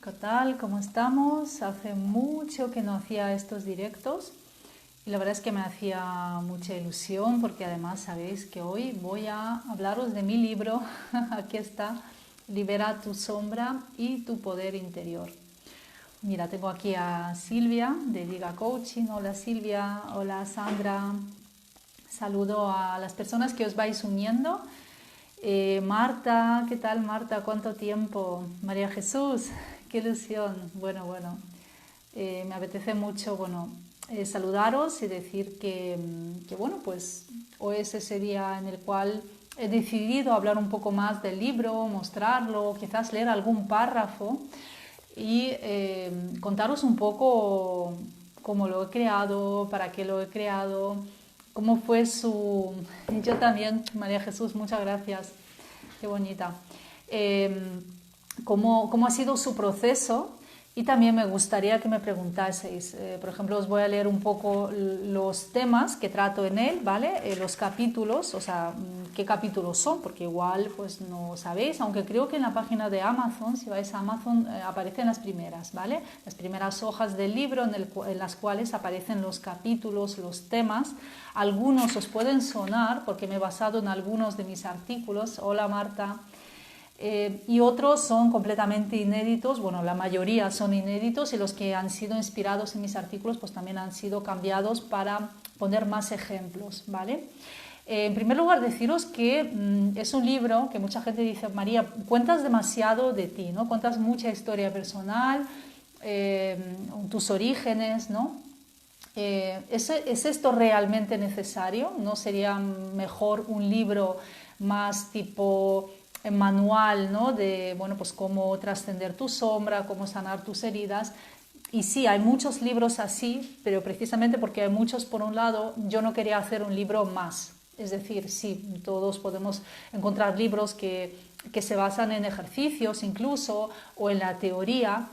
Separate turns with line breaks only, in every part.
¿qué tal? ¿Cómo estamos? Hace mucho que no hacía estos directos y la verdad es que me hacía mucha ilusión porque además sabéis que hoy voy a hablaros de mi libro, aquí está, Libera tu sombra y tu poder interior. Mira, tengo aquí a Silvia de Diga Coaching. Hola Silvia, hola Sandra. Saludo a las personas que os vais uniendo. Marta, ¿qué tal Marta? ¿Cuánto tiempo? María Jesús, qué ilusión. Bueno, me apetece mucho, saludaros y decir que, bueno, pues hoy es ese día en el cual he decidido hablar un poco más del libro, mostrarlo, quizás leer algún párrafo y contaros un poco cómo lo he creado, para qué lo he creado, cómo fue su... Yo también, María Jesús, muchas gracias, qué bonita. Cómo ha sido su proceso y también me gustaría que me preguntaseis, por ejemplo, os voy a leer un poco los temas que trato en él, ¿vale? Los capítulos, o sea, qué capítulos son, porque igual pues no sabéis, aunque creo que en la página de Amazon, si vais a Amazon, aparecen las primeras, ¿vale? Las primeras hojas del libro en las cuales aparecen los capítulos, los temas. Algunos os pueden sonar porque me he basado en algunos de mis artículos. Hola Marta. Y otros son completamente inéditos, bueno, la mayoría son inéditos y los que han sido inspirados en mis artículos pues también han sido cambiados para poner más ejemplos, ¿vale? En primer lugar, deciros que es un libro que mucha gente dice, María, cuentas demasiado de ti, ¿no? Cuentas mucha historia personal, tus orígenes, ¿no? ¿Es esto realmente necesario? ¿No sería mejor un libro más tipo manual, ¿no? De, bueno, pues cómo trascender tu sombra, cómo sanar tus heridas? Y sí, hay muchos libros así, pero precisamente porque hay muchos por un lado, yo no quería hacer un libro más. Es decir, sí, todos podemos encontrar libros que se basan en ejercicios incluso o en la teoría.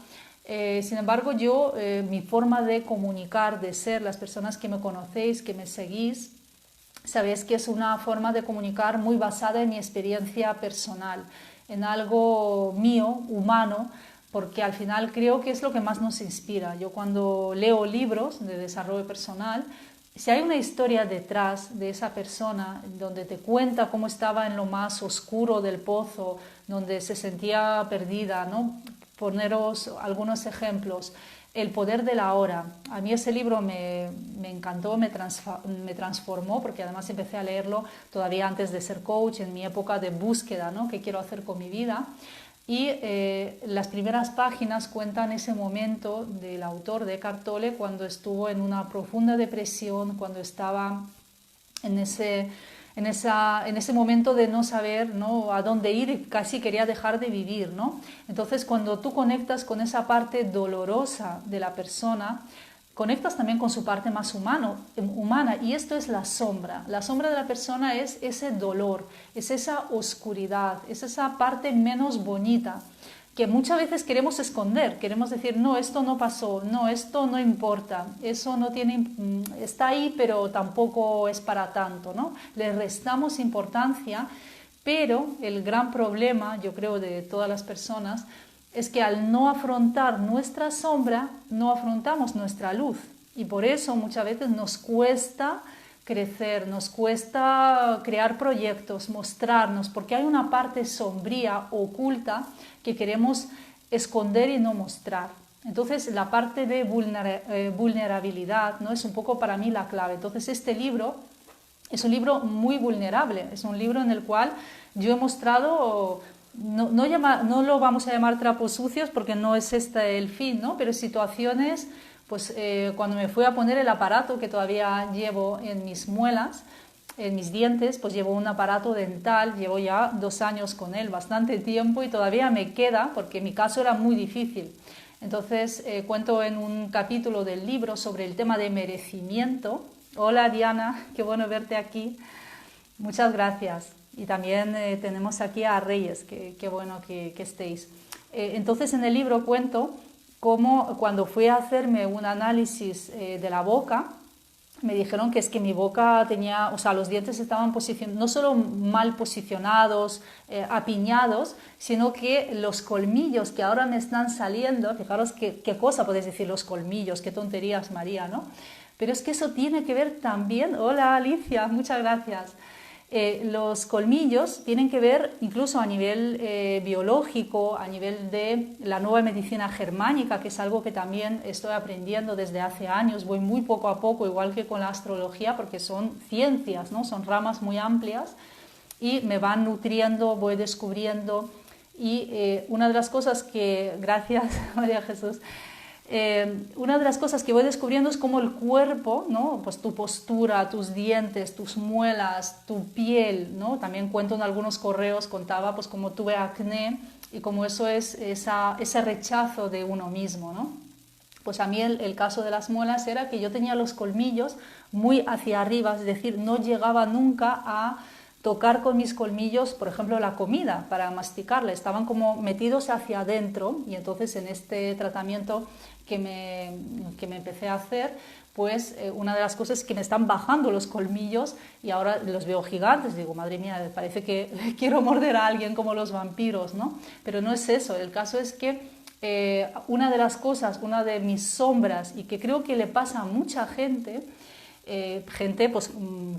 Sin embargo, mi forma de comunicar, de ser, las personas que me conocéis, que me seguís, sabéis que es una forma de comunicar muy basada en mi experiencia personal, en algo mío, humano, porque al final creo que es lo que más nos inspira. Yo cuando leo libros de desarrollo personal, si hay una historia detrás de esa persona donde te cuenta cómo estaba en lo más oscuro del pozo, donde se sentía perdida, ¿no? Poneros algunos ejemplos. El poder de la hora. A mí ese libro me encantó, me transformó, porque además empecé a leerlo todavía antes de ser coach, en mi época de búsqueda, ¿no? ¿Qué quiero hacer con mi vida? Y las primeras páginas cuentan ese momento del autor, de Eckhart Tolle, cuando estuvo en una profunda depresión, cuando estaba en ese momento de no saber, ¿no?, a dónde ir y casi quería dejar de vivir, ¿no? Entonces, cuando tú conectas con esa parte dolorosa de la persona, conectas también con su parte más humana, y esto es la sombra. La sombra de la persona es ese dolor, es esa oscuridad, es esa parte menos bonita que muchas veces queremos esconder, queremos decir, no, esto no pasó, no, esto no importa, eso no tiene, está ahí, pero tampoco es para tanto, ¿no? Le restamos importancia, pero el gran problema, yo creo, de todas las personas, es que al no afrontar nuestra sombra, no afrontamos nuestra luz. Y por eso muchas veces nos cuesta crecer, nos cuesta crear proyectos, mostrarnos, porque hay una parte sombría, oculta, que queremos esconder y no mostrar. Entonces, la parte de vulnerabilidad, ¿no?, es un poco para mí la clave. Entonces, este libro es un libro muy vulnerable, es un libro en el cual yo he mostrado, no lo vamos a llamar trapos sucios porque no es este el fin, ¿no?, pero situaciones, pues cuando me fui a poner el aparato que todavía llevo en mis muelas, en mis dientes, pues llevo un aparato dental, llevo ya 2 años con él, bastante tiempo, y todavía me queda, porque mi caso era muy difícil. Entonces cuento en un capítulo del libro sobre el tema de merecimiento. Hola Diana, qué bueno verte aquí, muchas gracias. Y también tenemos aquí a Reyes, qué bueno que estéis. Entonces en el libro cuento cómo cuando fui a hacerme un análisis de la boca, me dijeron que es que mi boca tenía, o sea, los dientes estaban no solo mal posicionados, apiñados, sino que los colmillos que ahora me están saliendo, fijaros qué cosa podéis decir los colmillos, qué tonterías, María, ¿no? Pero es que eso tiene que ver también, hola Alicia, muchas gracias. Los colmillos tienen que ver incluso a nivel biológico, a nivel de la nueva medicina germánica, que es algo que también estoy aprendiendo desde hace años, voy muy poco a poco, igual que con la astrología, porque son ciencias, ¿no? Son ramas muy amplias y me van nutriendo, voy descubriendo. Y una de las cosas que, gracias María Jesús, una de las cosas que voy descubriendo es cómo el cuerpo, ¿no? Pues tu postura, tus dientes, tus muelas, tu piel, ¿no? También cuento en algunos correos, contaba pues cómo tuve acné y cómo eso es ese rechazo de uno mismo, ¿no? Pues a mí el caso de las muelas era que yo tenía los colmillos muy hacia arriba, es decir, no llegaba nunca a tocar con mis colmillos, por ejemplo, la comida para masticarla, estaban como metidos hacia adentro y entonces en este tratamiento que me empecé a hacer, pues una de las cosas es que me están bajando los colmillos y ahora los veo gigantes, digo, madre mía, parece que quiero morder a alguien como los vampiros, ¿no? Pero no es eso, el caso es que una de las cosas, una de mis sombras y que creo que le pasa a mucha gente, gente pues,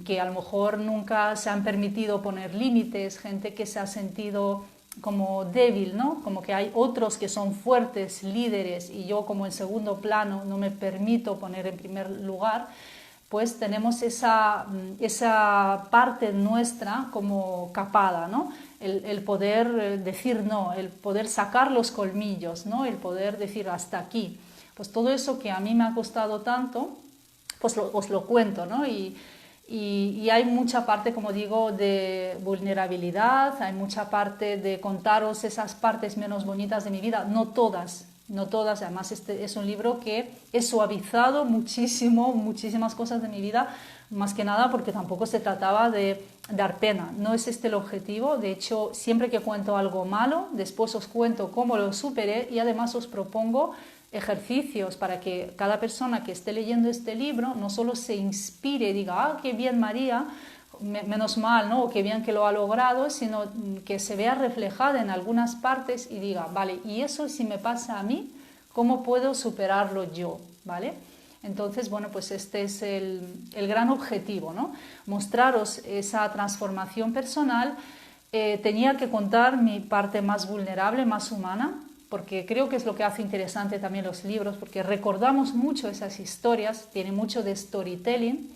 que a lo mejor nunca se han permitido poner límites, gente que se ha sentido como débil, ¿no? Como que hay otros que son fuertes, líderes, y yo como en segundo plano no me permito poner en primer lugar, pues tenemos esa parte nuestra como capada, ¿no? El poder decir no, el poder sacar los colmillos, ¿no? El poder decir hasta aquí. Pues todo eso que a mí me ha costado tanto, pues os lo cuento, ¿no? Y hay mucha parte, como digo, de vulnerabilidad, hay mucha parte de contaros esas partes menos bonitas de mi vida, no todas, además este es un libro que he suavizado muchísimo, muchísimas cosas de mi vida, más que nada porque tampoco se trataba de dar pena, no es este el objetivo, de hecho siempre que cuento algo malo, después os cuento cómo lo superé y además os propongo ejercicios para que cada persona que esté leyendo este libro no solo se inspire y diga, ah, qué bien María, menos mal, ¿no? O qué bien que lo ha logrado, sino que se vea reflejada en algunas partes y diga, vale, y eso si me pasa a mí, ¿cómo puedo superarlo yo? ¿Vale? Entonces, bueno, pues este es el gran objetivo, ¿no? Mostraros esa transformación personal. Tenía que contar mi parte más vulnerable, más humana, porque creo que es lo que hace interesante también los libros, porque recordamos mucho esas historias, tiene mucho de storytelling,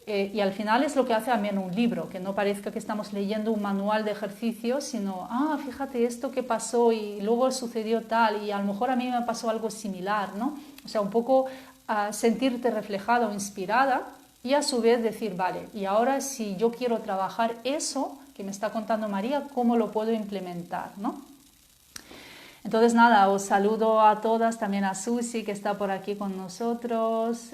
y al final es lo que hace también un libro, que no parezca que estamos leyendo un manual de ejercicios, sino, ah, fíjate esto que pasó y luego sucedió tal, y a lo mejor a mí me pasó algo similar, ¿no? O sea, un poco sentirte reflejada o inspirada y a su vez decir, vale, y ahora si yo quiero trabajar eso que me está contando María, ¿cómo lo puedo implementar, ¿no? Entonces nada, os saludo a todas, también a Susi que está por aquí con nosotros.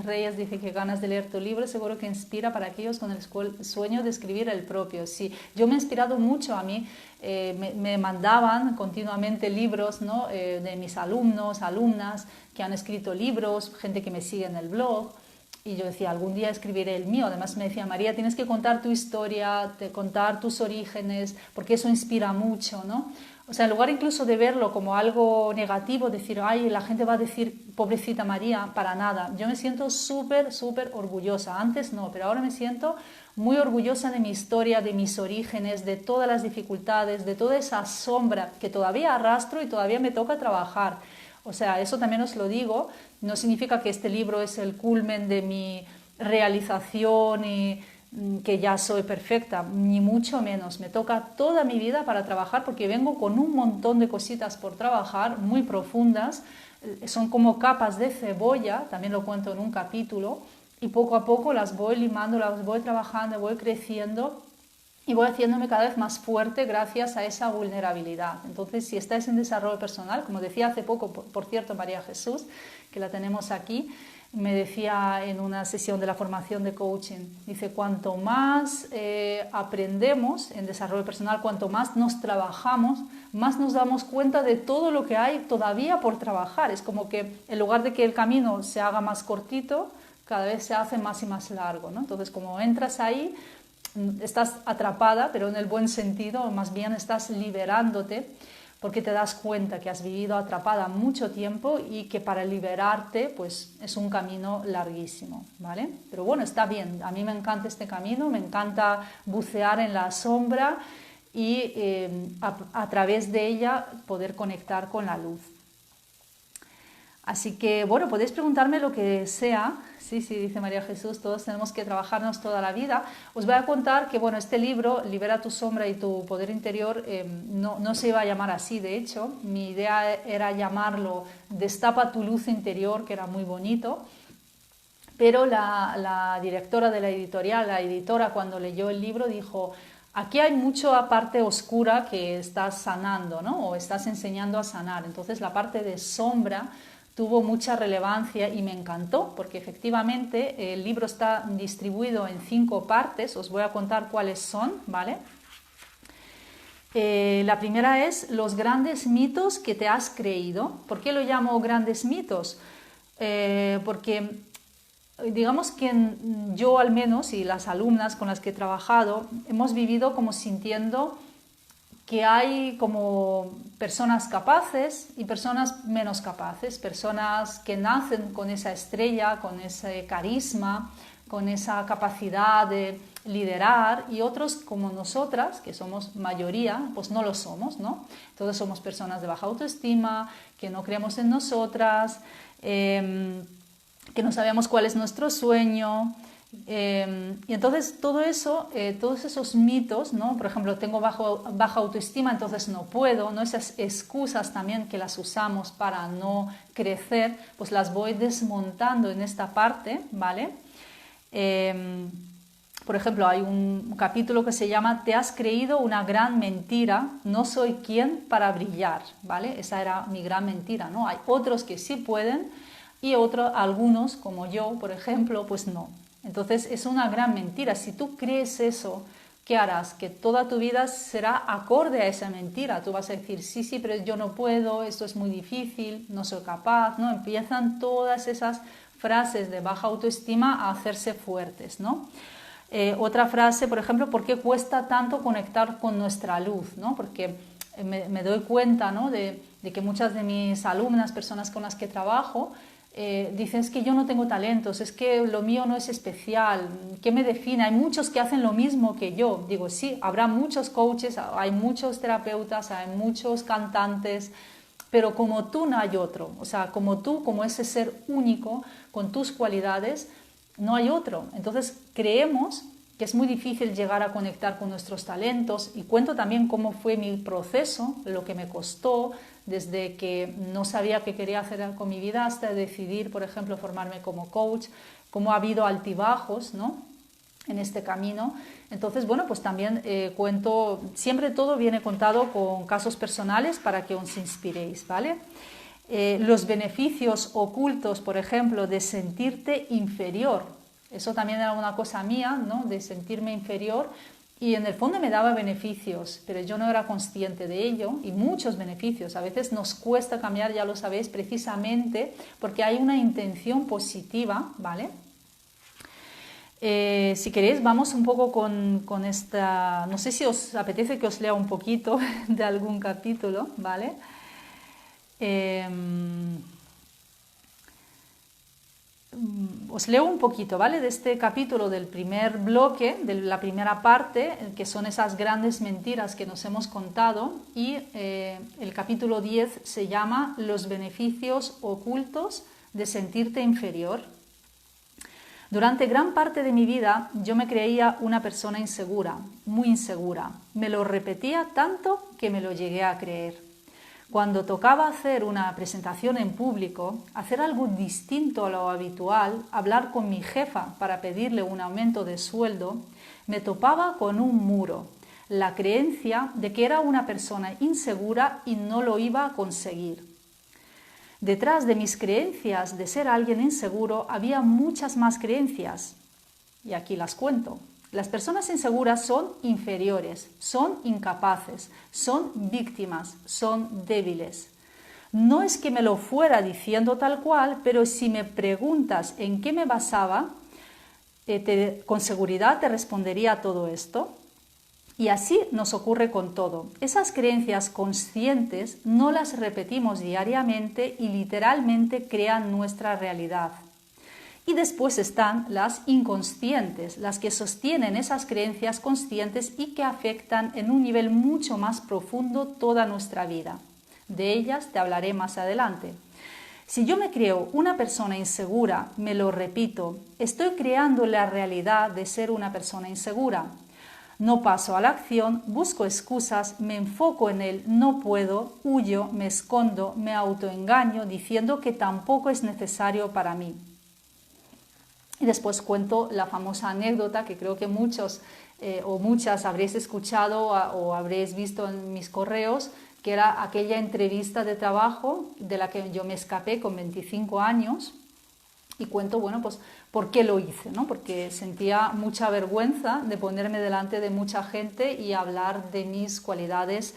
Reyes dice que ganas de leer tu libro, seguro que inspira para aquellos con el sueño de escribir el propio. Sí, yo me he inspirado mucho, a mí me mandaban continuamente libros, ¿no? De mis alumnos, alumnas que han escrito libros, gente que me sigue en el blog. Y yo decía, algún día escribiré el mío. Además me decía, María, tienes que contar tu historia, contar tus orígenes, porque eso inspira mucho, ¿no? O sea, en lugar incluso de verlo como algo negativo, decir, ay, la gente va a decir, pobrecita María, para nada. Yo me siento súper, súper orgullosa. Antes no, pero ahora me siento muy orgullosa de mi historia, de mis orígenes, de todas las dificultades, de toda esa sombra que todavía arrastro y todavía me toca trabajar. O sea, eso también os lo digo, no significa que este libro es el culmen de mi realización y que ya soy perfecta, ni mucho menos. Me toca toda mi vida para trabajar porque vengo con un montón de cositas por trabajar, muy profundas, son como capas de cebolla, también lo cuento en un capítulo, y poco a poco las voy limando, las voy trabajando, voy creciendo y voy haciéndome cada vez más fuerte gracias a esa vulnerabilidad. Entonces, si estáis en desarrollo personal, como decía hace poco, por cierto, María Jesús, que la tenemos aquí, me decía en una sesión de la formación de coaching, dice, cuanto más aprendemos en desarrollo personal, cuanto más nos trabajamos, más nos damos cuenta de todo lo que hay todavía por trabajar. Es como que en lugar de que el camino se haga más cortito, cada vez se hace más y más largo, ¿no? Entonces, como entras ahí, estás atrapada, pero en el buen sentido, más bien estás liberándote, porque te das cuenta que has vivido atrapada mucho tiempo y que para liberarte pues es un camino larguísimo, ¿vale? Pero bueno, está bien, a mí me encanta este camino, me encanta bucear en la sombra y a través de ella poder conectar con la luz. Así que, bueno, podéis preguntarme lo que sea. Sí, dice María Jesús, todos tenemos que trabajarnos toda la vida. Os voy a contar que, bueno, este libro, Libera tu sombra y tu poder interior, no se iba a llamar así, de hecho. Mi idea era llamarlo Destapa tu luz interior, que era muy bonito. Pero la directora de la editorial, la editora, cuando leyó el libro, dijo: aquí hay mucha parte oscura que estás sanando, ¿no? O estás enseñando a sanar. Entonces la parte de sombra tuvo mucha relevancia y me encantó, porque efectivamente el libro está distribuido en 5 partes, os voy a contar cuáles son, ¿vale? La primera es los grandes mitos que te has creído. ¿Por qué lo llamo grandes mitos? Porque digamos que yo al menos y las alumnas con las que he trabajado hemos vivido como sintiendo que hay como personas capaces y personas menos capaces, personas que nacen con esa estrella, con ese carisma, con esa capacidad de liderar, y otros como nosotras, que somos mayoría, pues no lo somos, ¿no? Entonces somos personas de baja autoestima, que no creemos en nosotras, que no sabemos cuál es nuestro sueño. Y entonces todo eso, todos esos mitos, ¿no? Por ejemplo, tengo baja autoestima, entonces no puedo, ¿no? Esas excusas también que las usamos para no crecer, pues las voy desmontando en esta parte, ¿vale? Por ejemplo, hay un capítulo que se llama Te has creído una gran mentira, no soy quien para brillar, ¿vale? Esa era mi gran mentira, ¿no? Hay otros que sí pueden y algunos, como yo, por ejemplo, pues no. Entonces es una gran mentira. Si tú crees eso, ¿qué harás? Que toda tu vida será acorde a esa mentira. Tú vas a decir, sí, pero yo no puedo, esto es muy difícil, no soy capaz, ¿no? Empiezan todas esas frases de baja autoestima a hacerse fuertes, ¿no? Otra frase, por ejemplo, ¿por qué cuesta tanto conectar con nuestra luz? ¿No? Porque me doy cuenta, ¿no? de que muchas de mis alumnas, personas con las que trabajo, dicen, es que yo no tengo talentos, es que lo mío no es especial, ¿qué me define? Hay muchos que hacen lo mismo que yo. Digo, sí, habrá muchos coaches, hay muchos terapeutas, hay muchos cantantes, pero como tú no hay otro. O sea, como tú, como ese ser único, con tus cualidades, no hay otro. Entonces creemos que es muy difícil llegar a conectar con nuestros talentos, y cuento también cómo fue mi proceso, lo que me costó desde que no sabía qué quería hacer con mi vida hasta decidir, por ejemplo, formarme como coach, cómo ha habido altibajos, ¿no? En este camino. Entonces, bueno, pues también cuento, siempre todo viene contado con casos personales para que os inspiréis, ¿vale? Los beneficios ocultos, por ejemplo, de sentirte inferior. Eso también era una cosa mía, ¿no? De sentirme inferior, y en el fondo me daba beneficios, pero yo no era consciente de ello, y muchos beneficios. A veces nos cuesta cambiar, ya lo sabéis, precisamente porque hay una intención positiva, ¿vale? Si queréis, vamos un poco con esta... No sé si os apetece que os lea un poquito de algún capítulo, ¿vale? Os leo un poquito, ¿vale? De este capítulo del primer bloque, de la primera parte, que son esas grandes mentiras que nos hemos contado, y el capítulo 10 se llama Los beneficios ocultos de sentirte inferior. Durante gran parte de mi vida yo me creía una persona insegura, muy insegura. Me lo repetía tanto que me lo llegué a creer. Cuando tocaba hacer una presentación en público, hacer algo distinto a lo habitual, hablar con mi jefa para pedirle un aumento de sueldo, me topaba con un muro, la creencia de que era una persona insegura y no lo iba a conseguir. Detrás de mis creencias de ser alguien inseguro había muchas más creencias, y aquí las cuento. Las personas inseguras son inferiores, son incapaces, son víctimas, son débiles. No es que me lo fuera diciendo tal cual, pero si me preguntas en qué me basaba, con seguridad te respondería todo esto. Y así nos ocurre con todo. Esas creencias conscientes no las repetimos diariamente y literalmente crean nuestra realidad. Y después están las inconscientes, las que sostienen esas creencias conscientes y que afectan en un nivel mucho más profundo toda nuestra vida. De ellas te hablaré más adelante. Si yo me creo una persona insegura, me lo repito, estoy creando la realidad de ser una persona insegura. No paso a la acción, busco excusas, me enfoco en el no puedo, huyo, me escondo, me autoengaño diciendo que tampoco es necesario para mí. Y después cuento la famosa anécdota que creo que muchos o muchas habréis escuchado o habréis visto en mis correos, que era aquella entrevista de trabajo de la que yo me escapé con 25 años. Y cuento, bueno, pues por qué lo hice, ¿no? Porque sentía mucha vergüenza de ponerme delante de mucha gente y hablar de mis cualidades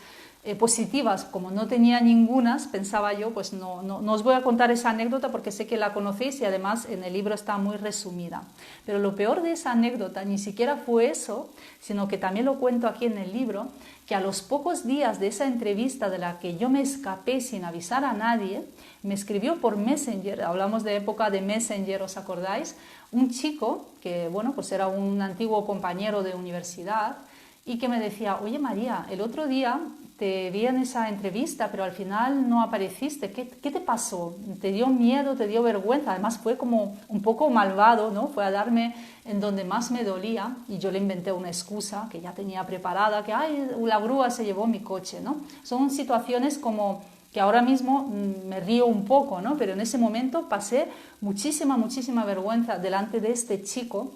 positivas. Como no tenía ningunas, pensaba yo, pues no os voy a contar esa anécdota porque sé que la conocéis y además en el libro está muy resumida. Pero lo peor de esa anécdota ni siquiera fue eso, sino que también lo cuento aquí en el libro, que a los pocos días de esa entrevista de la que yo me escapé sin avisar a nadie, me escribió por Messenger, hablamos de época de Messenger, ¿os acordáis? Un chico que, bueno, pues era un antiguo compañero de universidad y que me decía, oye María, el otro día te vi en esa entrevista, pero al final no apareciste. ¿Qué te pasó? ¿Te dio miedo? ¿Te dio vergüenza? Además fue como un poco malvado, ¿no? Fue a darme en donde más me dolía y yo le inventé una excusa que ya tenía preparada, que ay, la grúa se llevó mi coche, ¿no? Son situaciones como que ahora mismo me río un poco, ¿no? Pero en ese momento pasé muchísima vergüenza delante de este chico,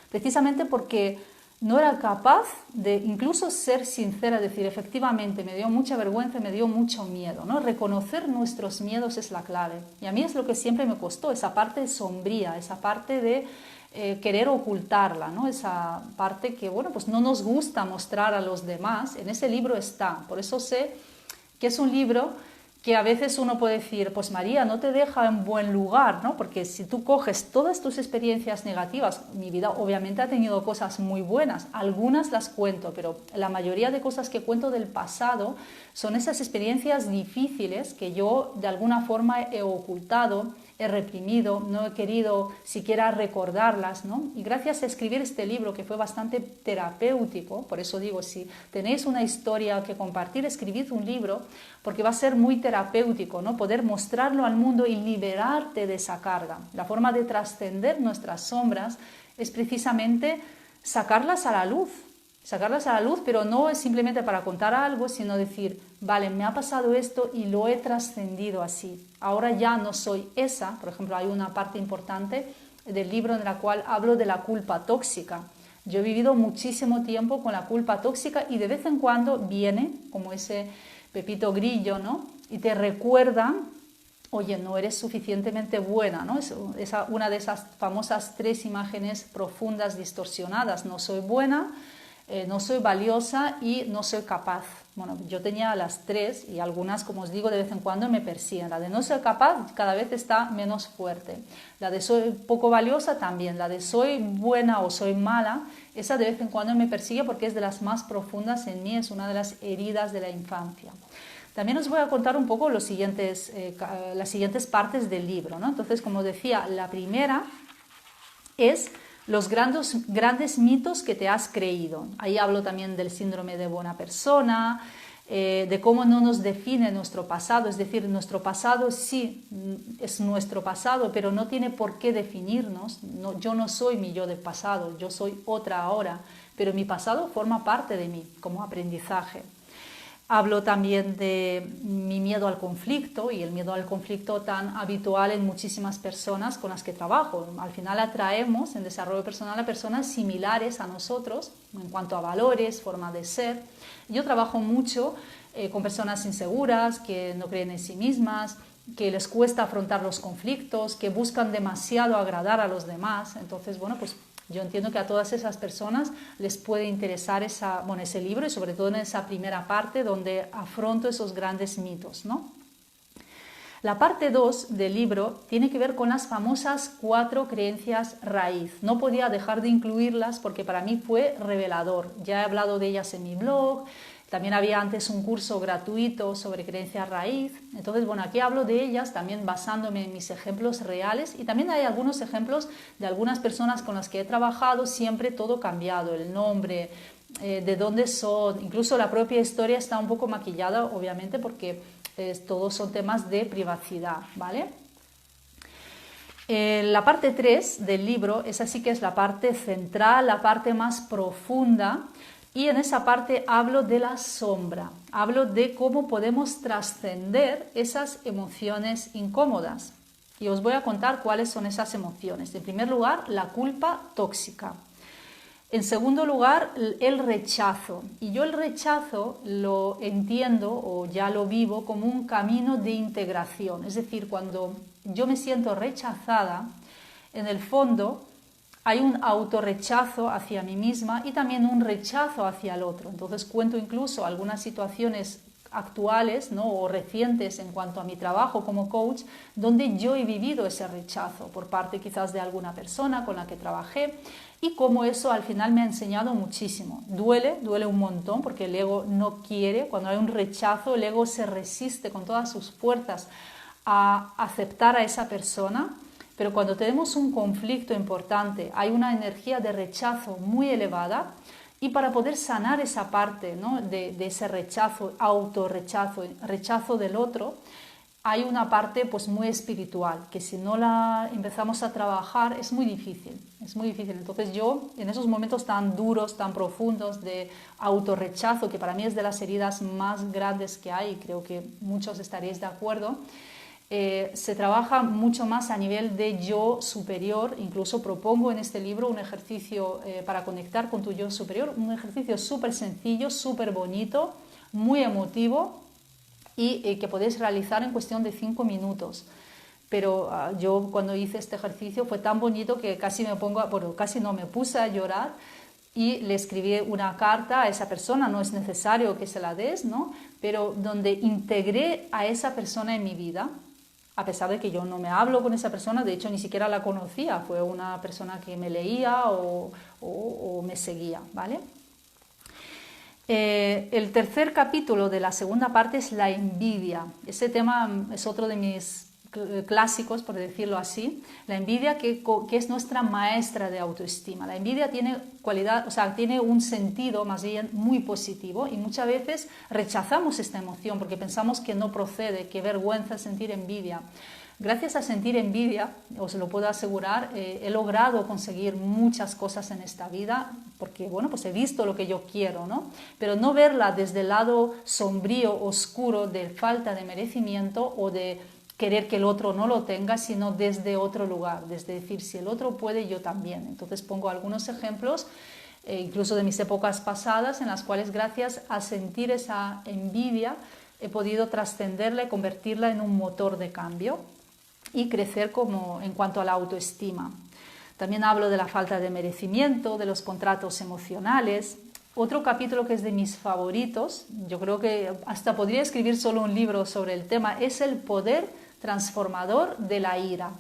precisamente porque no era capaz de incluso ser sincera, decir, efectivamente, me dio mucha vergüenza, me dio mucho miedo, ¿no? Reconocer nuestros miedos es la clave. Y a mí es lo que siempre me costó, esa parte sombría, esa parte de querer ocultarla, ¿no? Esa parte que, bueno, pues no nos gusta mostrar a los demás. En ese libro está, por eso sé que es un libro que a veces uno puede decir, pues María, no te deja en buen lugar, ¿no? Porque si tú coges todas tus experiencias negativas, mi vida obviamente ha tenido cosas muy buenas, algunas las cuento, pero la mayoría de cosas que cuento del pasado son esas experiencias difíciles que yo de alguna forma he ocultado, he reprimido, no he querido siquiera recordarlas, ¿no? Y gracias a escribir este libro, que fue bastante terapéutico, por eso digo, si tenéis una historia que compartir, escribid un libro, porque va a ser muy terapéutico, ¿no? Poder mostrarlo al mundo y liberarte de esa carga. La forma de trascender nuestras sombras es precisamente sacarlas a la luz, pero no es simplemente para contar algo, sino decir, vale, me ha pasado esto y lo he trascendido así. Ahora ya no soy esa. Por ejemplo, hay una parte importante del libro en la cual hablo de la culpa tóxica. Yo he vivido muchísimo tiempo con la culpa tóxica y de vez en cuando viene como ese Pepito Grillo, ¿no? Y te recuerda, oye, no eres suficientemente buena, ¿no? Es una de esas famosas 3 imágenes profundas distorsionadas. No soy buena, no soy valiosa y no soy capaz. Bueno, yo tenía las 3 y algunas, como os digo, de vez en cuando me persiguen. La de no ser capaz cada vez está menos fuerte. La de soy poco valiosa también. La de soy buena o soy mala, esa de vez en cuando me persigue porque es de las más profundas en mí, es una de las heridas de la infancia. También os voy a contar un poco las siguientes partes del libro, ¿no? Entonces, como decía, la primera es los grandes mitos que te has creído. Ahí hablo también del síndrome de buena persona, de cómo no nos define nuestro pasado, es decir, nuestro pasado sí es nuestro pasado, pero no tiene por qué definirnos. No, yo no soy mi yo del pasado, yo soy otra ahora, pero mi pasado forma parte de mí como aprendizaje. Hablo también de mi miedo al conflicto y el miedo al conflicto tan habitual en muchísimas personas con las que trabajo. Al final atraemos en desarrollo personal a personas similares a nosotros en cuanto a valores, forma de ser. Yo trabajo mucho con personas inseguras, que no creen en sí mismas, que les cuesta afrontar los conflictos, que buscan demasiado agradar a los demás. Entonces, bueno, pues yo entiendo que a todas esas personas les puede interesar ese libro y sobre todo en esa primera parte donde afronto esos grandes mitos, ¿no? La parte 2 del libro tiene que ver con las famosas 4 creencias raíz. No podía dejar de incluirlas porque para mí fue revelador. Ya he hablado de ellas en mi blog, también había antes un curso gratuito sobre creencias raíz. Entonces, bueno, aquí hablo de ellas también basándome en mis ejemplos reales y también hay algunos ejemplos de algunas personas con las que he trabajado, siempre todo cambiado, el nombre, de dónde son, incluso la propia historia está un poco maquillada, obviamente, porque todos son temas de privacidad, ¿vale? La parte 3 del libro, esa sí que es la parte central, la parte más profunda, y en esa parte hablo de la sombra, hablo de cómo podemos trascender esas emociones incómodas. Y os voy a contar cuáles son esas emociones. En primer lugar, la culpa tóxica. En segundo lugar, el rechazo. Y yo el rechazo lo entiendo o ya lo vivo como un camino de integración. Es decir, cuando yo me siento rechazada, en el fondo hay un autorrechazo hacia mí misma y también un rechazo hacia el otro. Entonces cuento incluso algunas situaciones actuales, ¿no? O recientes en cuanto a mi trabajo como coach, donde yo he vivido ese rechazo por parte quizás de alguna persona con la que trabajé y cómo eso al final me ha enseñado muchísimo. Duele un montón porque el ego no quiere, cuando hay un rechazo el ego se resiste con todas sus fuerzas a aceptar a esa persona, pero cuando tenemos un conflicto importante, hay una energía de rechazo muy elevada. Y para poder sanar esa parte, ¿no? de ese rechazo, autorrechazo, rechazo del otro, hay una parte pues muy espiritual, que si no la empezamos a trabajar es muy difícil, es muy difícil. Entonces yo, en esos momentos tan duros, tan profundos de autorrechazo, que para mí es de las heridas más grandes que hay, y creo que muchos estaréis de acuerdo, se trabaja mucho más a nivel de yo superior. Incluso propongo en este libro un ejercicio para conectar con tu yo superior, un ejercicio súper sencillo, súper bonito, muy emotivo y que podéis realizar en cuestión de 5 minutos. Pero yo cuando hice este ejercicio fue tan bonito que casi me puse a llorar y le escribí una carta a esa persona, no es necesario que se la des, ¿no? Pero donde integré a esa persona en mi vida. A pesar de que yo no me hablo con esa persona, de hecho ni siquiera la conocía, fue una persona que me leía o me seguía, ¿vale? El tercer capítulo de la segunda parte es la envidia. Ese tema es otro de mis clásicos, por decirlo así. La envidia que es nuestra maestra de autoestima. La envidia tiene tiene un sentido más bien muy positivo y muchas veces rechazamos esta emoción porque pensamos que no procede, que vergüenza sentir envidia. Gracias a sentir envidia, os lo puedo asegurar, he logrado conseguir muchas cosas en esta vida porque, bueno, pues he visto lo que yo quiero, ¿no? Pero no verla desde el lado sombrío, oscuro, de falta de merecimiento o de querer que el otro no lo tenga, sino desde otro lugar, desde decir, si el otro puede, yo también. Entonces pongo algunos ejemplos, incluso de mis épocas pasadas, en las cuales gracias a sentir esa envidia he podido trascenderla y convertirla en un motor de cambio y crecer en cuanto a la autoestima. También hablo de la falta de merecimiento, de los contratos emocionales. Otro capítulo que es de mis favoritos, yo creo que hasta podría escribir solo un libro sobre el tema, es el poder transformador de la ira.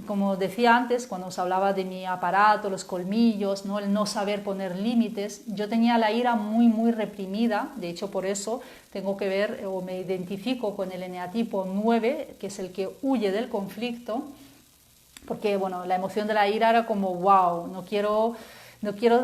Como decía antes, cuando os hablaba de mi aparato, los colmillos, ¿no? El no saber poner límites, yo tenía la ira muy, muy reprimida. De hecho, por eso tengo que ver o me identifico con el eneatipo 9, que es el que huye del conflicto, porque bueno, la emoción de la ira era como wow, no quiero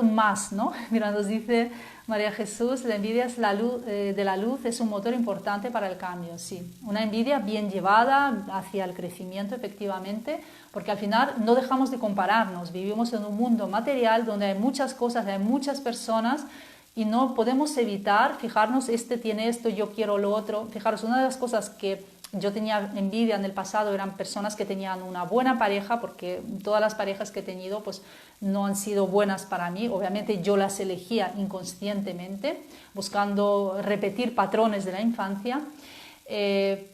más, ¿no? Mira, nos dice María Jesús, la envidia es la luz, de la luz, es un motor importante para el cambio, sí. Una envidia bien llevada hacia el crecimiento, efectivamente, porque al final no dejamos de compararnos. Vivimos en un mundo material donde hay muchas cosas, hay muchas personas y no podemos evitar fijarnos, este tiene esto, yo quiero lo otro. Fijaros, una de las cosas que yo tenía envidia en el pasado eran personas que tenían una buena pareja, porque todas las parejas que he tenido pues no han sido buenas para mí. Obviamente yo las elegía inconscientemente, buscando repetir patrones de la infancia.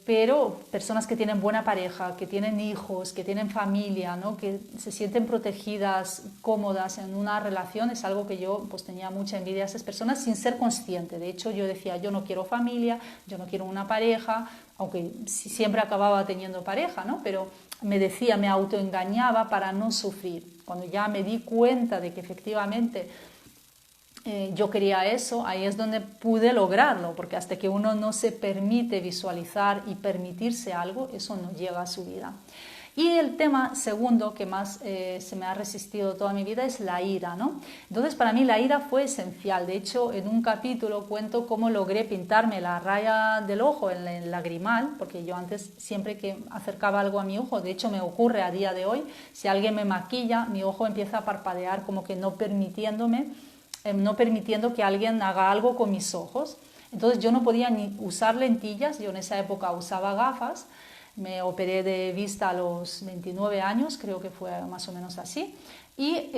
pero personas que tienen buena pareja, que tienen hijos, que tienen familia, ¿no? Que se sienten protegidas, cómodas en una relación, es algo que yo pues tenía mucha envidia a esas personas sin ser consciente. De hecho, yo decía, yo no quiero familia, yo no quiero una pareja, aunque siempre acababa teniendo pareja, ¿no? Pero me decía, me autoengañaba para no sufrir. Cuando ya me di cuenta de que efectivamente yo quería eso, ahí es donde pude lograrlo, porque hasta que uno no se permite visualizar y permitirse algo, eso no llega a su vida. Y el tema segundo que más se me ha resistido toda mi vida es la ira, ¿no? Entonces para mí la ira fue esencial. De hecho, en un capítulo cuento cómo logré pintarme la raya del ojo, el lagrimal, porque yo antes siempre que acercaba algo a mi ojo, de hecho me ocurre a día de hoy, si alguien me maquilla, mi ojo empieza a parpadear como que no permitiendo que alguien haga algo con mis ojos. Entonces yo no podía ni usar lentillas, yo en esa época usaba gafas, me operé de vista a los 29 años, creo que fue más o menos así, y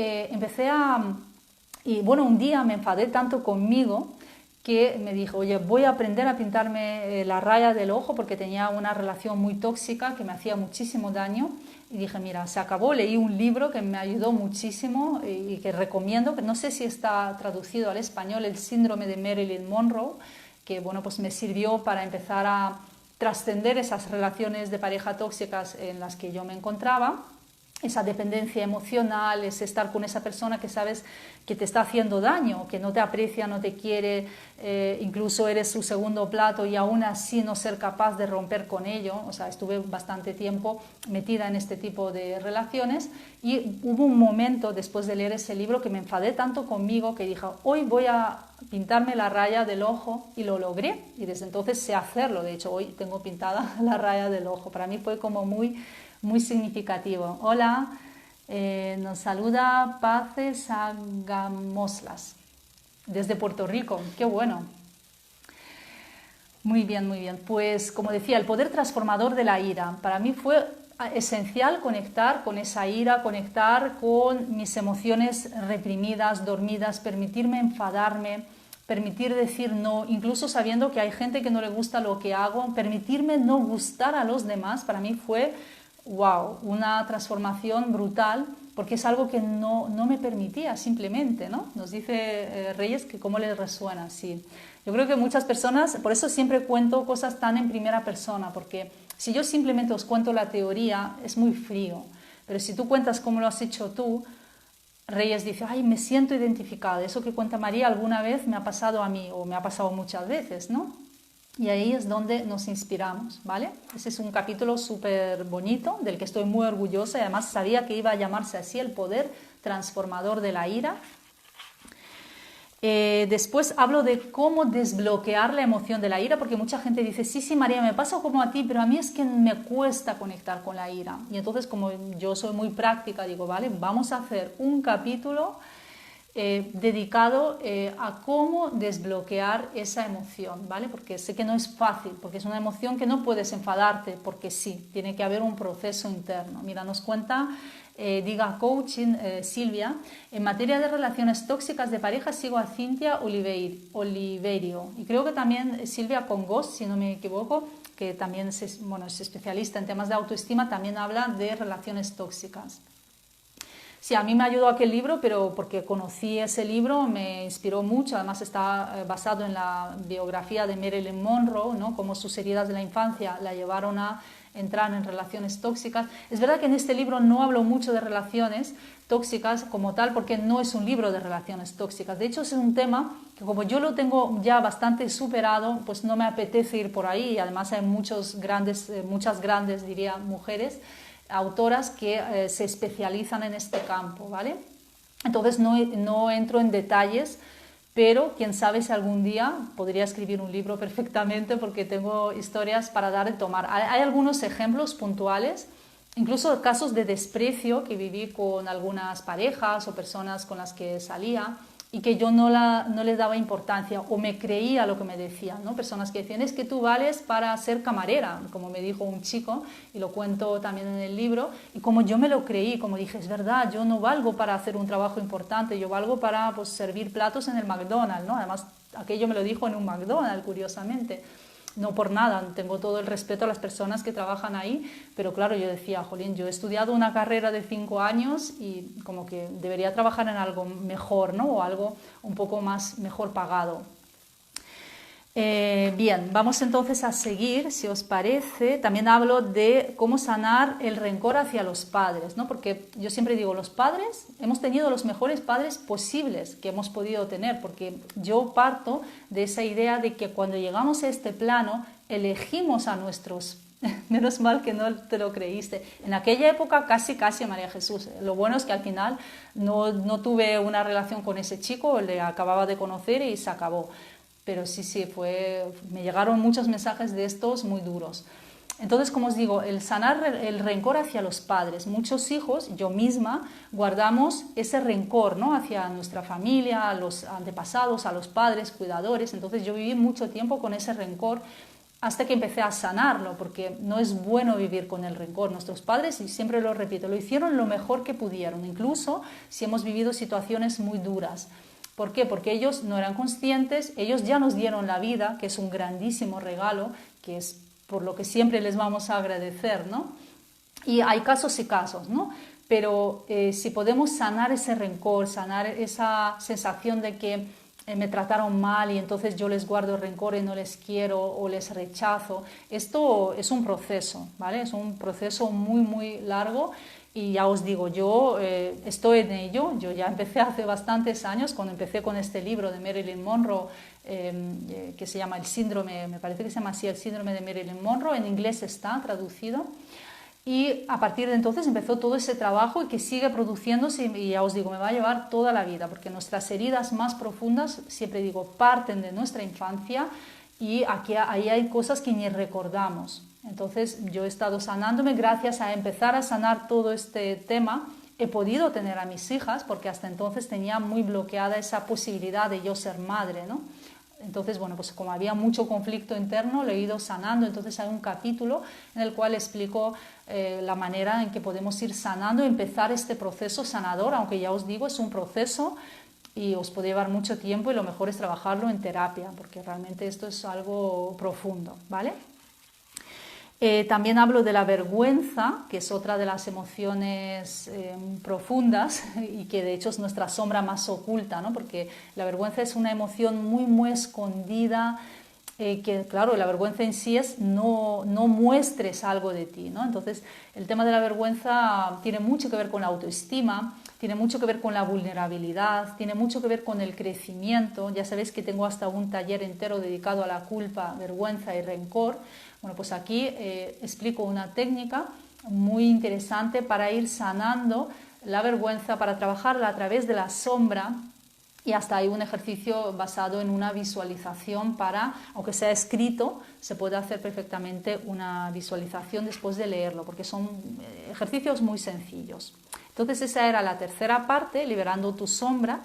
y bueno, un día me enfadé tanto conmigo que me dijo, oye, voy a aprender a pintarme la raya del ojo porque tenía una relación muy tóxica que me hacía muchísimo daño. Y dije, mira, se acabó, leí un libro que me ayudó muchísimo y que recomiendo, que no sé si está traducido al español, El síndrome de Marilyn Monroe, que bueno, pues me sirvió para empezar a trascender esas relaciones de pareja tóxicas en las que yo me encontraba. Esa dependencia emocional, es estar con esa persona que sabes que te está haciendo daño, que no te aprecia, no te quiere, incluso eres su segundo plato y aún así no ser capaz de romper con ello. O sea, estuve bastante tiempo metida en este tipo de relaciones y hubo un momento después de leer ese libro que me enfadé tanto conmigo que dije, hoy voy a pintarme la raya del ojo, y lo logré y desde entonces sé hacerlo. De hecho, hoy tengo pintada la raya del ojo. Para mí fue como muy significativo. Hola, nos saluda Paces Agamoslas desde Puerto Rico. Qué bueno. Muy bien, muy bien. Pues como decía, el poder transformador de la ira. Para mí fue esencial conectar con esa ira, conectar con mis emociones reprimidas, dormidas, permitirme enfadarme, permitir decir no, incluso sabiendo que hay gente que no le gusta lo que hago, permitirme no gustar a los demás. Para mí fue wow, una transformación brutal, porque es algo que no me permitía simplemente, ¿no? Nos dice Reyes que cómo les resuena, sí. Yo creo que muchas personas, por eso siempre cuento cosas tan en primera persona, porque si yo simplemente os cuento la teoría, es muy frío, pero si tú cuentas cómo lo has hecho tú, Reyes dice, ay, me siento identificada, eso que cuenta María alguna vez me ha pasado a mí, o me ha pasado muchas veces, ¿no? Y ahí es donde nos inspiramos, ¿vale? Ese es un capítulo súper bonito, del que estoy muy orgullosa y además sabía que iba a llamarse así, el poder transformador de la ira. Después hablo de cómo desbloquear la emoción de la ira, porque mucha gente dice, sí, María, me pasa como a ti, pero a mí es que me cuesta conectar con la ira. Y entonces, como yo soy muy práctica, digo, vale, vamos a hacer un capítulo dedicado a cómo desbloquear esa emoción, ¿vale? Porque sé que no es fácil, porque es una emoción que no puedes enfadarte, porque sí, tiene que haber un proceso interno. Mira, nos cuenta Diga Coaching Silvia, en materia de relaciones tóxicas de pareja sigo a Cintia Oliverio y creo que también Silvia Congos, si no me equivoco, que también es especialista en temas de autoestima, también habla de relaciones tóxicas. Sí, a mí me ayudó aquel libro, pero porque conocí ese libro, me inspiró mucho. Además está basado en la biografía de Marilyn Monroe, ¿no? Cómo sus heridas de la infancia la llevaron a entrar en relaciones tóxicas. Es verdad que en este libro no hablo mucho de relaciones tóxicas como tal, porque no es un libro de relaciones tóxicas. De hecho, es un tema que como yo lo tengo ya bastante superado, pues no me apetece ir por ahí. Y además hay muchas grandes, diría, mujeres autoras que se especializan en este campo, ¿vale? Entonces no entro en detalles, pero quién sabe si algún día podría escribir un libro perfectamente porque tengo historias para dar y tomar. Hay algunos ejemplos puntuales, incluso casos de desprecio que viví con algunas parejas o personas con las que salía y que yo no les daba importancia o me creía lo que me decían, ¿no? Personas que decían, es que tú vales para ser camarera, como me dijo un chico, y lo cuento también en el libro, y como yo me lo creí, como dije, es verdad, yo no valgo para hacer un trabajo importante, yo valgo para servir platos en el McDonald's, ¿no? Además, aquello me lo dijo en un McDonald's, curiosamente. no por nada, tengo todo el respeto a las personas que trabajan ahí, pero claro, yo decía, jolín, yo he estudiado una carrera de 5 años y como que debería trabajar en algo mejor, ¿no? O algo un poco más mejor pagado. Bien, vamos entonces a seguir, si os parece. También hablo de cómo sanar el rencor hacia los padres, ¿no? Porque yo siempre digo, los padres, hemos tenido los mejores padres posibles que hemos podido tener, porque yo parto de esa idea de que cuando llegamos a este plano, elegimos a nuestros. Menos mal que no te lo creíste. En aquella época casi María Jesús. Lo bueno es que al final no tuve una relación con ese chico, le acababa de conocer y se acabó. Pero sí, me llegaron muchos mensajes de estos muy duros. Entonces, como os digo, el sanar el rencor hacia los padres. Muchos hijos, yo misma, guardamos ese rencor, ¿no? Hacia nuestra familia, a los antepasados, a los padres, cuidadores. Entonces yo viví mucho tiempo con ese rencor hasta que empecé a sanarlo, porque no es bueno vivir con el rencor. Nuestros padres, y siempre lo repito, lo hicieron lo mejor que pudieron, incluso si hemos vivido situaciones muy duras. ¿Por qué? Porque ellos no eran conscientes, ellos ya nos dieron la vida, que es un grandísimo regalo, que es por lo que siempre les vamos a agradecer, ¿no? Y hay casos y casos, ¿no? Pero si podemos sanar ese rencor, sanar esa sensación de que me trataron mal y entonces yo les guardo rencor y no les quiero o les rechazo, esto es un proceso, ¿vale? Es un proceso muy, muy largo. Y ya os digo, yo estoy en ello, yo ya empecé hace bastantes años, cuando empecé con este libro de Marilyn Monroe, que se llama El síndrome, me parece que se llama así, El síndrome de Marilyn Monroe, en inglés está traducido, y a partir de entonces empezó todo ese trabajo y que sigue produciéndose y ya os digo, me va a llevar toda la vida, porque nuestras heridas más profundas, siempre digo, parten de nuestra infancia y ahí hay cosas que ni recordamos. Entonces yo he estado sanándome gracias a empezar a sanar todo este tema. He podido tener a mis hijas porque hasta entonces tenía muy bloqueada esa posibilidad de yo ser madre, ¿no? Entonces, bueno, pues como había mucho conflicto interno, lo he ido sanando. Entonces hay un capítulo en el cual explico la manera en que podemos ir sanando y empezar este proceso sanador, aunque ya os digo, es un proceso y os puede llevar mucho tiempo y lo mejor es trabajarlo en terapia, porque realmente esto es algo profundo, ¿vale? También hablo de la vergüenza, que es otra de las emociones profundas y que de hecho es nuestra sombra más oculta, ¿no? Porque la vergüenza es una emoción muy, muy escondida, que claro, la vergüenza en sí es no muestres algo de ti, ¿no? Entonces el tema de la vergüenza tiene mucho que ver con la autoestima, tiene mucho que ver con la vulnerabilidad, tiene mucho que ver con el crecimiento. Ya sabéis que tengo hasta un taller entero dedicado a la culpa, vergüenza y rencor. Bueno, pues aquí explico una técnica muy interesante para ir sanando la vergüenza, para trabajarla a través de la sombra. Y hasta hay un ejercicio basado en una visualización para, aunque sea escrito, se puede hacer perfectamente una visualización después de leerlo, porque son ejercicios muy sencillos. Entonces esa era la tercera parte, liberando tu sombra.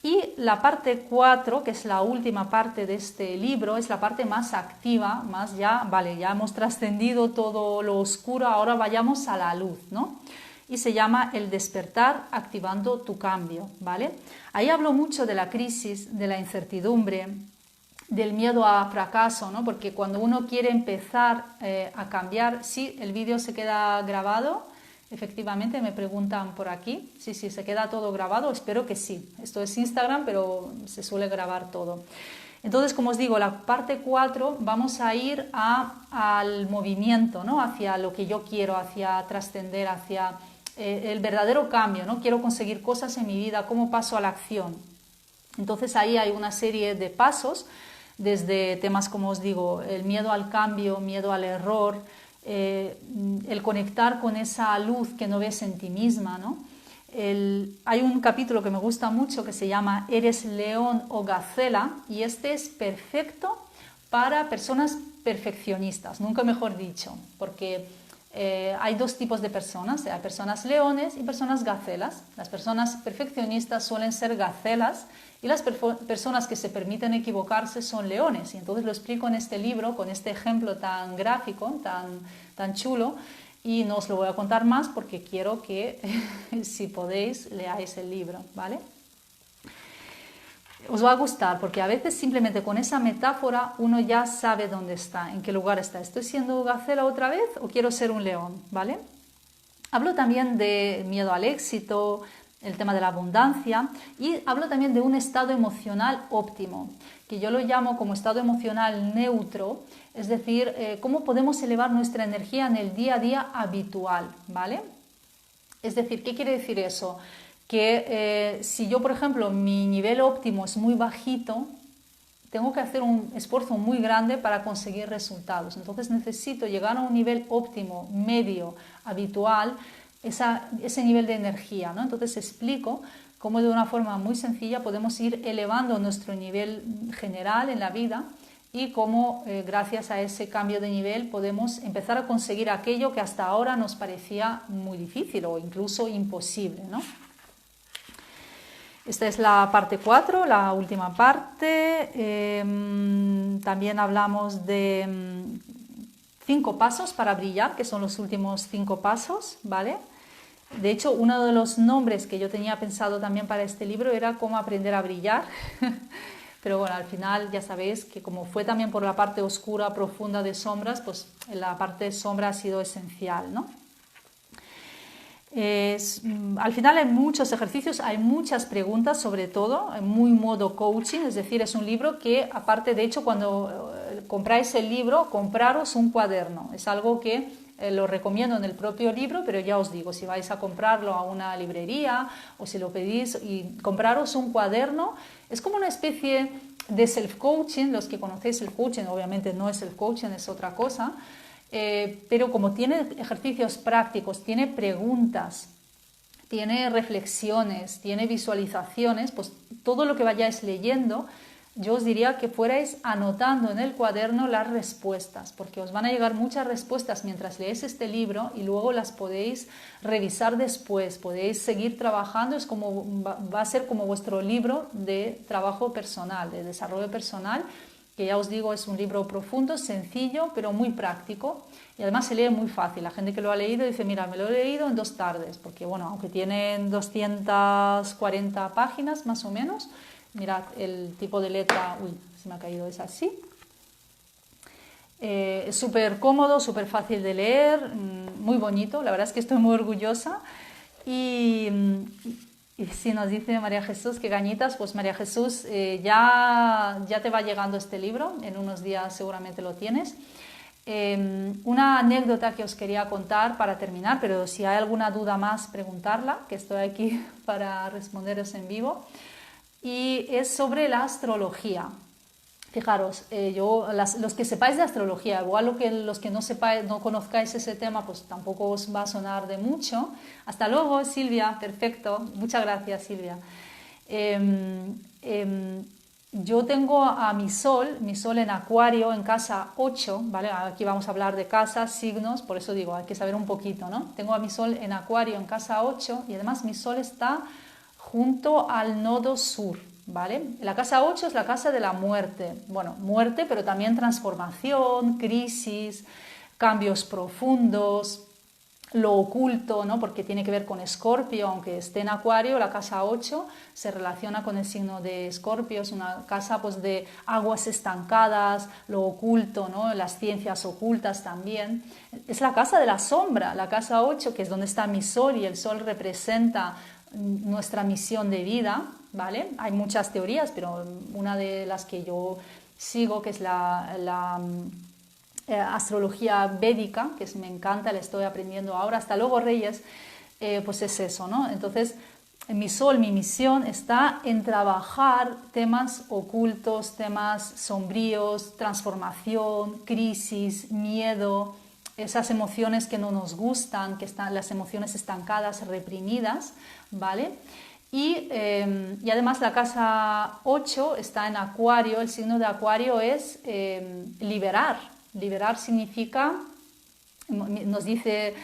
Y la parte 4, que es la última parte de este libro, es la parte más activa, más ya, vale, ya hemos trascendido todo lo oscuro, ahora vayamos a la luz, ¿no? Y se llama El despertar activando tu cambio, ¿vale? Ahí hablo mucho de la crisis, de la incertidumbre, del miedo a fracaso, ¿no? Porque cuando uno quiere empezar a cambiar, sí, el vídeo se queda grabado, efectivamente me preguntan por aquí, sí, se queda todo grabado, espero que sí. Esto es Instagram, pero se suele grabar todo. Entonces, como os digo, la parte 4 vamos a ir al movimiento, ¿no? Hacia lo que yo quiero, hacia trascender, hacia el verdadero cambio, ¿no? Quiero conseguir cosas en mi vida, ¿cómo paso a la acción? Entonces ahí hay una serie de pasos, desde temas como os digo, el miedo al cambio, miedo al error, el conectar con esa luz que no ves en ti misma, ¿no? Hay un capítulo que me gusta mucho que se llama ¿Eres león o gacela? Y este es perfecto para personas perfeccionistas, nunca mejor dicho, porque hay dos tipos de personas, hay personas leones y personas gacelas. Las personas perfeccionistas suelen ser gacelas y las personas que se permiten equivocarse son leones. Y entonces lo explico en este libro con este ejemplo tan gráfico, tan chulo, y no os lo voy a contar más porque quiero que si podéis leáis el libro, ¿vale? Os va a gustar porque a veces simplemente con esa metáfora uno ya sabe dónde está, en qué lugar está. ¿Estoy siendo gacela otra vez o quiero ser un león? ¿Vale? Hablo también de miedo al éxito, el tema de la abundancia, y hablo también de un estado emocional óptimo, que yo lo llamo como estado emocional neutro, es decir, cómo podemos elevar nuestra energía en el día a día habitual, ¿vale? Es decir, ¿qué quiere decir eso? Que si yo, por ejemplo, mi nivel óptimo es muy bajito, tengo que hacer un esfuerzo muy grande para conseguir resultados. Entonces necesito llegar a un nivel óptimo, medio, habitual, ese nivel de energía, ¿no? Entonces explico cómo de una forma muy sencilla podemos ir elevando nuestro nivel general en la vida y cómo gracias a ese cambio de nivel podemos empezar a conseguir aquello que hasta ahora nos parecía muy difícil o incluso imposible, ¿no? Esta es la parte 4, la última parte. También hablamos de 5 pasos para brillar, que son los últimos 5 pasos, ¿vale? De hecho, uno de los nombres que yo tenía pensado también para este libro era cómo aprender a brillar. Pero bueno, al final ya sabéis que como fue también por la parte oscura, profunda de sombras, pues la parte de sombra ha sido esencial, ¿no? Al final hay muchos ejercicios, hay muchas preguntas, sobre todo, muy modo coaching, es decir, es un libro que aparte, de hecho, cuando compráis el libro, compraros un cuaderno, es algo que lo recomiendo en el propio libro, pero ya os digo, si vais a comprarlo a una librería o si lo pedís y compraros un cuaderno, es como una especie de self-coaching, los que conocéis el coaching, obviamente no es self-coaching, es otra cosa, pero como tiene ejercicios prácticos, tiene preguntas, tiene reflexiones, tiene visualizaciones, pues todo lo que vayáis leyendo, yo os diría que fuerais anotando en el cuaderno las respuestas, porque os van a llegar muchas respuestas mientras leéis este libro y luego las podéis revisar después, podéis seguir trabajando, es como, va a ser como vuestro libro de trabajo personal, de desarrollo personal, que ya os digo es un libro profundo, sencillo, pero muy práctico y además se lee muy fácil. La gente que lo ha leído dice, mira, me lo he leído en 2 tardes, porque bueno, aunque tienen 240 páginas más o menos, mirad el tipo de letra, uy, se me ha caído, es así. Es súper cómodo, súper fácil de leer, muy bonito, la verdad es que estoy muy orgullosa y si nos dice María Jesús que gañitas, pues María Jesús, ya te va llegando este libro, en unos días seguramente lo tienes. Una anécdota que os quería contar para terminar, pero si hay alguna duda más, preguntarla, que estoy aquí para responderos en vivo, y es sobre la astrología. Fijaros, los que sepáis de astrología, igual los que no sepáis, no conozcáis ese tema, pues tampoco os va a sonar de mucho. Hasta luego, Silvia, perfecto, muchas gracias, Silvia. Yo tengo a mi sol en Acuario, en casa 8, ¿vale? Aquí vamos a hablar de casas, signos, por eso digo, hay que saber un poquito, ¿no? Tengo a mi sol en Acuario, en casa 8, y además mi sol está junto al nodo sur, ¿vale? La casa 8 es la casa de la muerte, bueno, muerte, pero también transformación, crisis, cambios profundos, lo oculto, ¿no? Porque tiene que ver con Escorpio, aunque esté en Acuario, la casa 8 se relaciona con el signo de Escorpio, es una casa pues de aguas estancadas, lo oculto, ¿no? Las ciencias ocultas también. Es la casa de la sombra, la casa 8, que es donde está mi sol, y el sol representa nuestra misión de vida, ¿vale? Hay muchas teorías, pero una de las que yo sigo, que es la astrología védica, que me encanta, la estoy aprendiendo ahora, hasta luego Reyes, pues es eso, ¿no? Entonces, mi sol, mi misión está en trabajar temas ocultos, temas sombríos, transformación, crisis, miedo, esas emociones que no nos gustan, que están las emociones estancadas, reprimidas, ¿vale? Y además la casa 8 está en Acuario, el signo de Acuario es liberar. Liberar significa, nos dice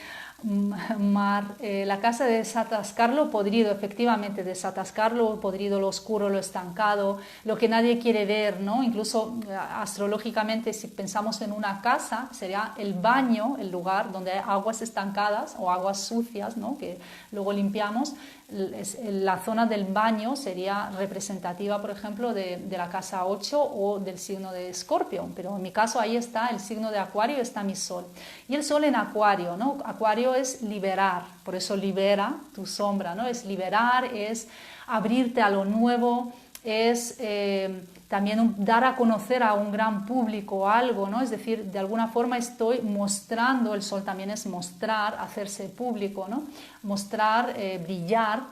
la casa de desatascar lo podrido, efectivamente, desatascar lo podrido, lo oscuro, lo estancado, lo que nadie quiere ver, ¿no? Incluso astrológicamente, si pensamos en una casa, sería el baño, el lugar donde hay aguas estancadas o aguas sucias, ¿no? Que luego limpiamos. La zona del baño sería representativa, por ejemplo, de la casa 8 o del signo de Escorpio, pero en mi caso ahí está el signo de Acuario, está mi sol. Y el sol en Acuario, ¿no? Acuario es liberar, por eso libera tu sombra, ¿no? Es liberar, es abrirte a lo nuevo, es también dar a conocer a un gran público algo, ¿no? Es decir, de alguna forma estoy mostrando, el sol también es mostrar, hacerse público, ¿no? Mostrar, brillar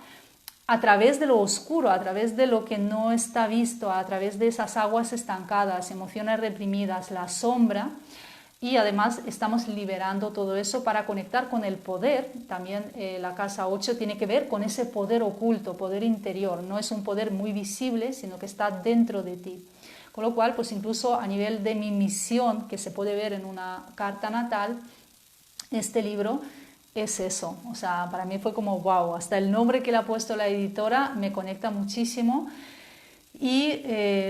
a través de lo oscuro, a través de lo que no está visto, a través de esas aguas estancadas, emociones reprimidas, la sombra. Y además estamos liberando todo eso para conectar con el poder. También la casa 8 tiene que ver con ese poder oculto, poder interior. No es un poder muy visible, sino que está dentro de ti. Con lo cual, pues incluso a nivel de mi misión, que se puede ver en una carta natal, este libro es eso. O sea, para mí fue como wow, hasta el nombre que le ha puesto la editora me conecta muchísimo. Y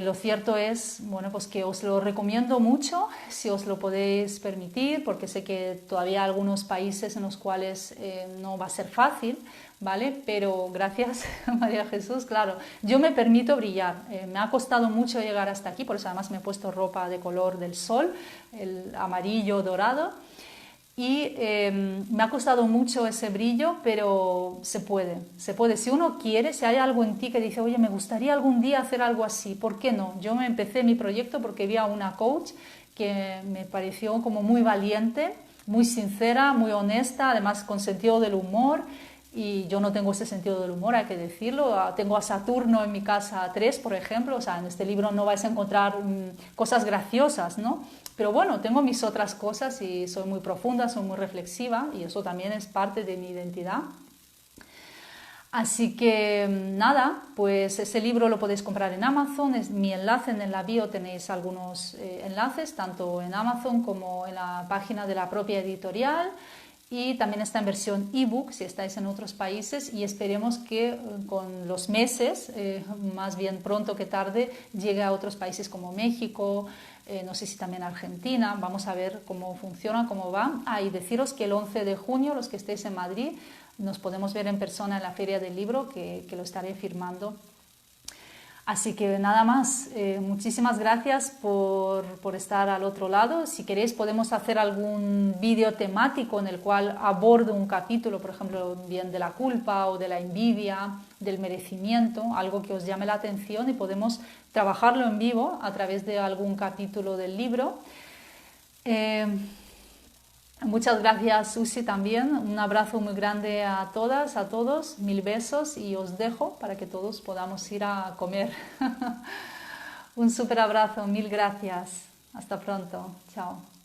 lo cierto es, bueno, pues que os lo recomiendo mucho si os lo podéis permitir, porque sé que todavía hay algunos países en los cuales no va a ser fácil, ¿vale? Pero gracias, María Jesús, claro, yo me permito brillar. Me ha costado mucho llegar hasta aquí, por eso además me he puesto ropa de color del sol, el amarillo dorado. Y me ha costado mucho ese brillo, pero se puede, se puede. Si uno quiere, si hay algo en ti que dice, oye, me gustaría algún día hacer algo así, ¿por qué no? Yo me empecé mi proyecto porque vi a una coach que me pareció como muy valiente, muy sincera, muy honesta, además con sentido del humor. Y yo no tengo ese sentido del humor, hay que decirlo. Tengo a Saturno en mi casa 3, por ejemplo. O sea, en este libro no vais a encontrar cosas graciosas, ¿no? Pero bueno, tengo mis otras cosas y soy muy profunda, soy muy reflexiva y eso también es parte de mi identidad. Así que nada, pues ese libro lo podéis comprar en Amazon. Es mi enlace en la bio, tenéis algunos enlaces, tanto en Amazon como en la página de la propia editorial. Y también está en versión ebook si estáis en otros países y esperemos que con los meses, más bien pronto que tarde, llegue a otros países como México, no sé si también Argentina. Vamos a ver cómo funciona, cómo va. Y deciros que el 11 de junio, los que estéis en Madrid, nos podemos ver en persona en la Feria del Libro, que lo estaré firmando. Así que nada más, muchísimas gracias por estar al otro lado. Si queréis podemos hacer algún vídeo temático en el cual abordo un capítulo, por ejemplo, bien de la culpa o de la envidia, del merecimiento, algo que os llame la atención y podemos trabajarlo en vivo a través de algún capítulo del libro. Muchas gracias, Susi, también. Un abrazo muy grande a todas, a todos. 1000 besos y os dejo para que todos podamos ir a comer. Un súper abrazo, 1000 gracias. Hasta pronto. Chao.